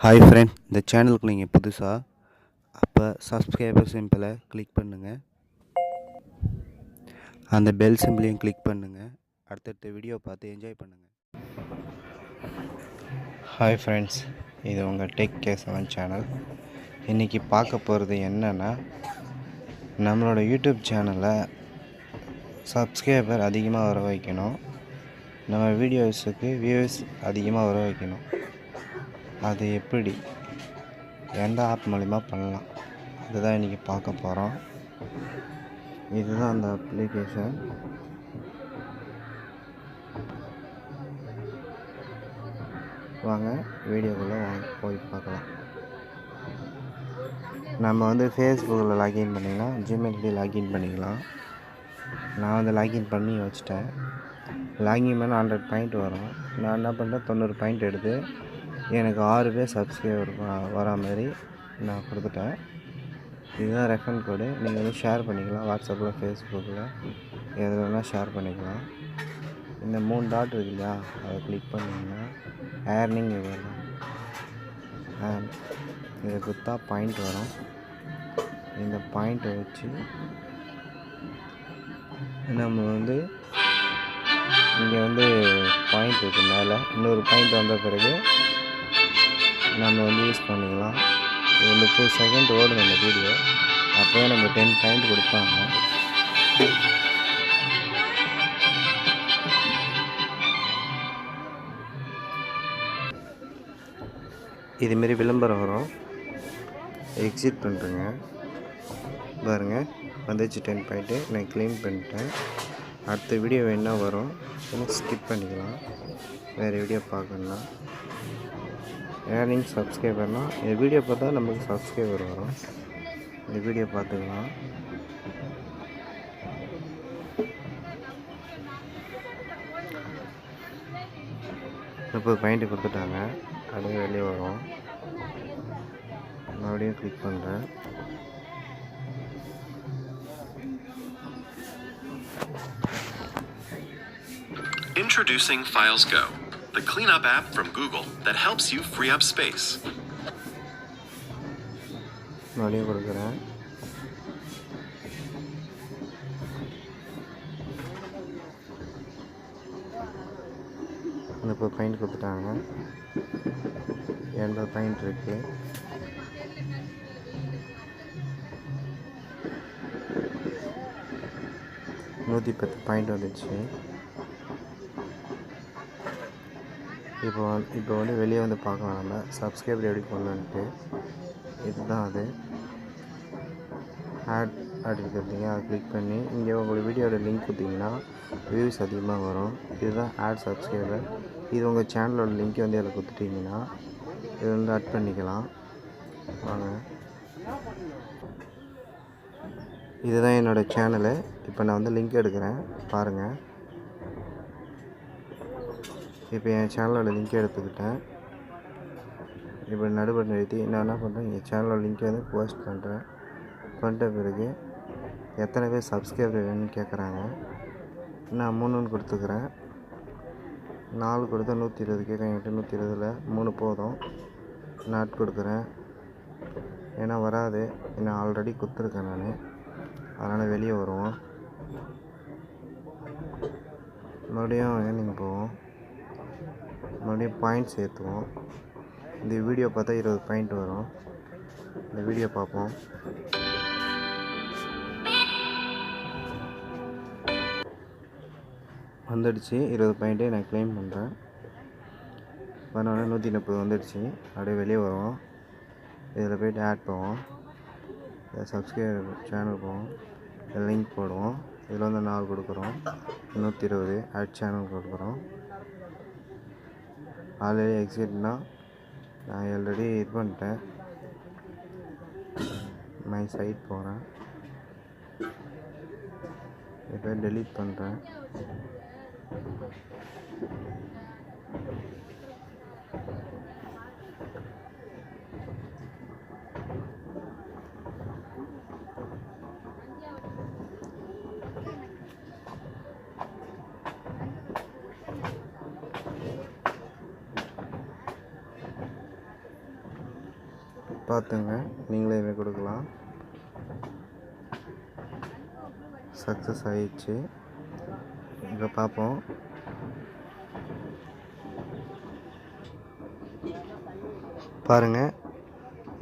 Hi friend, இந்த சேனலுக்கு நீங்கள் புதுசாக அப்போ சப்ஸ்கிரைபர் சிம்பிளை கிளிக் பண்ணுங்கள். அந்த பெல் சிம்பிளையும் கிளிக் பண்ணுங்கள். அடுத்தடுத்த வீடியோ பார்த்து என்ஜாய் பண்ணுங்கள். ஹாய் ஃப்ரெண்ட்ஸ், இது உங்கள் டெக் கேசவன் சேனல். இன்றைக்கி பார்க்க போகிறது என்னென்னா, நம்மளோட யூடியூப் சேனலை சப்ஸ்கிரைபர் அதிகமாக வர வைக்கணும், நம்ம வீடியோஸுக்கு வியூஸ் அதிகமாக வர வைக்கணும். அது எப்படி, எந்த ஆப் மூலிமா பண்ணலாம், இதுதான் இன்றைக்கி பார்க்க போகிறோம். இதுதான் அந்த அப்ளிகேஷன். வாங்க வீடியோக்குள்ளே போய் பார்க்கலாம். நம்ம ஃபேஸ்புக்கில் லாகின் பண்ணிக்கலாம், ஜிமெயில்லேயே லாகின் பண்ணிக்கலாம். நான் லாகின் பண்ணி வச்சுட்டேன். லாகின் பண்ண 100 பாயிண்ட் வரும். நான் என்ன பண்ணுறேன், 90 பாயிண்ட் எடுத்து எனக்கு 6 பேர் சப்ஸ்கிரைபர் வரா மாதிரி நான் கொடுத்துட்டேன். இதுதான் ரெஃபரல் கோடு. நீங்கள் ஷேர் பண்ணிக்கலாம், வாட்ஸ்அப்பில், ஃபேஸ்புக்கில் எது வேணால் ஷேர் பண்ணிக்கலாம். இந்த 3 டாட் இருக்கு இல்லையா, அதை கிளிக் பண்ணிங்கன்னா ஏர்னிங் வரலாம். இதை கொடுத்தா பாயிண்ட் வரும். இந்த பாயிண்ட்டை வச்சு நம்ம இங்கே பாயிண்ட் இருக்குது மேலே, இன்னொரு பாயிண்ட் வந்த பிறகு நம்ம யூஸ் பண்ணிக்கலாம். இது 30 செகண்ட் ஓடும் அந்த வீடியோ. அப்போயே நம்ம 10 பாயிண்ட் கொடுப்பாங்க. இதுமாரி விளம்பரம் வரும், எக்ஸிட் பண்ணுறேங்க. பாருங்கள், வந்துச்சு 10 பாயிண்ட்டு. நான் க்ளைம் பண்ணிட்டேன். அடுத்த வீடியோ வேணா வரும், ஸ்கிப் பண்ணிக்கலாம். வேறு வீடியோ பார்க்கணுன்னா ஏர்னிங் சப்ஸ்கிரைபர்னால் இந்த வீடியோ பார்த்தா நமக்கு சப்ஸ்கிரைபர் வரும். இந்த வீடியோ பார்த்துக்கலாம். இப்போ பாயிண்ட் கொடுத்துட்டாங்க, அப்படியே வெளியே வரும். மறுபடியும் கிளிக் பண்ணுறேன். Introducing Files Go, the cleanup app from Google that helps you free up space. மறுபடியும் கொடுக்குறேன். இப்போ பாயிண்ட் கொடுத்துட்டாங்க. 80 பாயிண்ட் இருக்குது. நூற்றி 10 பாயிண்ட் வந்துச்சு. இப்போ வெளியே பார்க்கலாம். நம்ம சப்ஸ்கிரைபர் எப்படி பண்ணலான்ட்டு. இதுதான் அது ஆட் இருக்கிறதுங்க. அதை கிளிக் பண்ணி இங்கே உங்களோட வீடியோட லிங்க் கொடுத்தீங்கன்னா வியூஸ் அதிகமாக வரும். இதுதான் ஆட் சப்ஸ்கிரைபர். இது உங்கள் சேனலோட லிங்க் அதில் கொடுத்துட்டிங்கன்னா இது ஆட் பண்ணிக்கலாம். வாங்க, இதுதான் என்னோடய சேனலு. இப்போ நான் லிங்க் எடுக்கிறேன், பாருங்கள். இப்போ என் சேனலோட லிங்க் எடுத்துக்கிட்டேன். இப்போ நடுவில் நிறுத்தி நான் என்ன பண்ணுறேன், என் சேனலோட லிங்க்கை போஸ்ட் பண்ணுறேன். பண்ணிட்ட பிறகு எத்தனை பேர் சப்ஸ்கிரைபர் வேணும்னு கேட்குறாங்க. நான் 3 கொடுத்துக்கிறேன். 4 கொடுத்தா 120 கேட்குறேன். என்கிட்ட 120ல் 3 போதும். நாட் கொடுக்குறேன். ஏன்னா வராது, நான் ஆல்ரெடி கொடுத்துருக்கேன் நான், அதனால் வெளியே வருவோம். மறுபடியும் ஏர்னிங் போவோம். மறுபடியும் பாயிண்ட் சேர்த்துவோம். இந்த வீடியோ பார்த்தா 20 பாயிண்ட் வரும். இந்த வீடியோ பார்ப்போம். வந்துடுச்சு 20 பாயிண்ட்டே. நான் க்ளைம் பண்ணுறேன். பண்ணோடனே 130 வந்துடுச்சு. அப்படியே வெளியே வருவோம். இதில் போய்ட்டு ஆட் போவோம். சப்ஸ்கிரைபர் சேனல் போவோம். லிங்க் போடுவோம். இதில் 4 கொடுக்குறோம். 120 ஆட் சேனல் கொடுக்குறோம். ஆல்ரெடி எக்ஸிட்னா நான் ஆல்ரெடி இது பண்ணிட்டேன். மை சைட் போகிறேன். இப்போ டெலீட் பண்ணுறேன். பார்த்துங்க, நீங்களே கொடுக்கலாம். சக்ஸஸ் ஆயிடுச்சு. இப்போ பார்ப்போம். பாருங்கள்,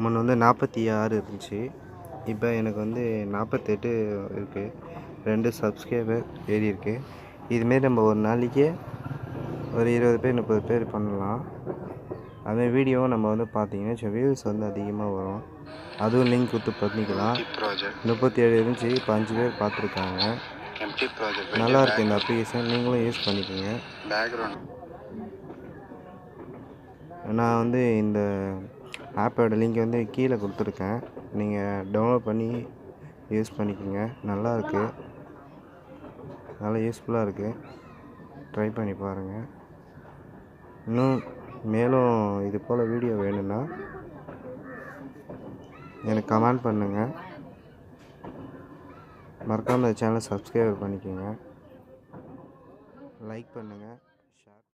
முன்ன வந்து 46 இருந்துச்சு, இப்போ எனக்கு வந்து 48 இருக்குது. 2 சப்ஸ்கிரைபர் ஏறி இருக்குது. இதுமாரி நம்ம ஒரு நாளைக்கு ஒரு 20 பேர் 30 பேர் பண்ணலாம். அதே வீடியோவும் நம்ம வந்து பார்த்தீங்கன்னா வியூஸ் வந்து அதிகமாக வரும். அதுவும் லிங்க் கொடுத்து பண்ணிக்கலாம். 37 இருந்துச்சு, இப்போ 5 பேர் பார்த்துருக்காங்க. நல்லாயிருக்கு இந்த அப்ளிகேஷன், நீங்களும் யூஸ் பண்ணிக்கோங்க. நான் வந்து இந்த ஆப்போட லிங்க் வந்து கீழே கொடுத்துருக்கேன், நீங்கள் டவுன்லோட் பண்ணி யூஸ் பண்ணிக்கோங்க. நல்லாயிருக்கு, நல்லா யூஸ்ஃபுல்லாக இருக்குது. ட்ரை பண்ணி பாருங்கள். இன்னும் மேலும் இது போல் வீடியோ வேணும்னா எனக்கு கமெண்ட் பண்ணுங்கள். மறக்காமல் இந்த சேனலை சப்ஸ்கிரைப் பண்ணிக்கோங்க, லைக் பண்ணுங்கள்.